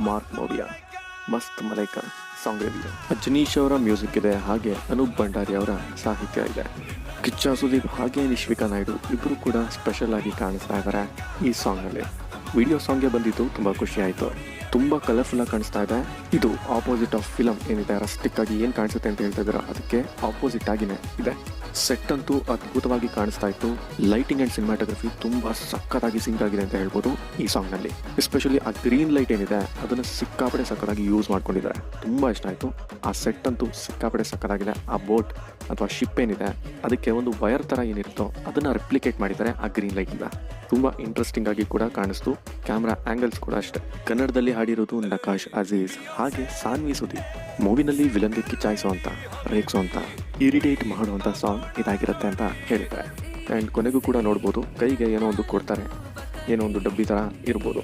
Mark Maurya, ಮಸ್ತ್ ಮಲೈಕ song ಇದೆ. ಅಜನೀಶ್ ಅವರ ಮ್ಯೂಸಿಕ್ ಇದೆ, ಹಾಗೆ ಅನೂಪ್ ಭಂಡಾರಿ ಅವರ ಸಾಹಿತ್ಯ ಇದೆ. ಕಿಚ್ಚ ಸುದೀಪ್ ಹಾಗೆ ನಿಶ್ವಿಕಾ ನಾಯ್ಡು ಇಬ್ಬರು ಕೂಡ ಸ್ಪೆಷಲ್ ಆಗಿ ಕಾಣಿಸ್ತಾ ಇದ್ದಾರೆ ಈ ಸಾಂಗ್ನಲ್ಲಿ. ವಿಡಿಯೋ ಸಾಂಗ್ಗೆ ಬಂದಿದ್ದು ತುಂಬ ಖುಷಿ ಆಯಿತು. ತುಂಬ ಕಲರ್ಫುಲ್ ಆಗಿ ಕಾಣಿಸ್ತಾ ಇದೆ. ಇದು ಆಪೋಸಿಟ್ ಆಫ್ ಫಿಲಮ್ ಏನಿದೆ, ರಸ್ಟಿಕ್ ಆಗಿ ಏನು ಕಾಣಿಸುತ್ತೆ ಅಂತ ಹೇಳ್ತಾ ಇದ್ದೀರಾ, ಅದಕ್ಕೆ ಆಪೋಸಿಟ್ ಆಗಿನೇ ಇದೆ. ಸೆಟ್ ಅಂತೂ ಅದ್ಭುತವಾಗಿ ಕಾಣಿಸ್ತಾ ಇತ್ತು. ಲೈಟಿಂಗ್ ಆ್ಯಂಡ್ ಸಿನಿಮಾಟೋಗ್ರಫಿ ತುಂಬ ಸಕ್ಕತ್ತಾಗಿ ಸಿಂಕ್ ಆಗಿದೆ ಅಂತ ಹೇಳ್ಬೋದು ಈ ಸಾಂಗ್ನಲ್ಲಿ. ಎಸ್ಪೆಷಲಿ ಆ ಗ್ರೀನ್ ಲೈಟ್ ಏನಿದೆ ಅದನ್ನು ಸಿಕ್ಕಾಪಡೆ ಸಕ್ಕತ್ತಾಗಿ ಯೂಸ್ ಮಾಡ್ಕೊಂಡಿದ್ದಾರೆ. ತುಂಬ ಇಷ್ಟ ಆಯಿತು. ಆ ಸೆಟ್ ಅಂತೂ ಸಿಕ್ಕಾಪಡೆ ಸಕ್ಕತ್ತಾಗಿದೆ. ಆ ಬೋಟ್ ಅಥವಾ ಶಿಪ್ ಏನಿದೆ ಅದಕ್ಕೆ ಒಂದು ವಯರ್ ಥರ ಏನಿರುತ್ತೋ ಅದನ್ನು ರೆಪ್ಲಿಕೇಟ್ ಮಾಡಿದ್ದಾರೆ ಆ ಗ್ರೀನ್ ಲೈಟಿಂದ. ತುಂಬ ಇಂಟ್ರೆಸ್ಟಿಂಗ್ ಆಗಿ ಕೂಡ ಕಾಣಿಸ್ತು. ಕ್ಯಾಮ್ರಾ ಆ್ಯಂಗಲ್ಸ್ ಕೂಡ ಅಷ್ಟೇ. ಕನ್ನಡದಲ್ಲಿ ಹಾಡಿರೋದು ನಕಾಶ್ ಅಜೀಜ್ ಹಾಗೆ ಸಾನ್ವಿ ಸುದೀಪ್. ಮೂವಿನಲ್ಲಿ ವಿಲನ್ಗೆ ಕಿಚ್ಚಾಯಿಸುವಂಥ, ರೇಗಿಸುವಂಥ, ಇರಿಟೇಟ್ ಮಾಡುವಂಥ ಸಾಂಗ್ ಇದಾಗಿರುತ್ತೆ ಅಂತ ಹೇಳ್ತಾರೆ. ಆ್ಯಂಡ್ ಕೊನೆಗೂ ಕೂಡ ನೋಡ್ಬೋದು, ಕೈಗೆ ಏನೋ ಒಂದು ಕೊಡ್ತಾರೆ, ಏನೋ ಒಂದು ಡಬ್ಬಿ ಥರ ಇರ್ಬೋದು.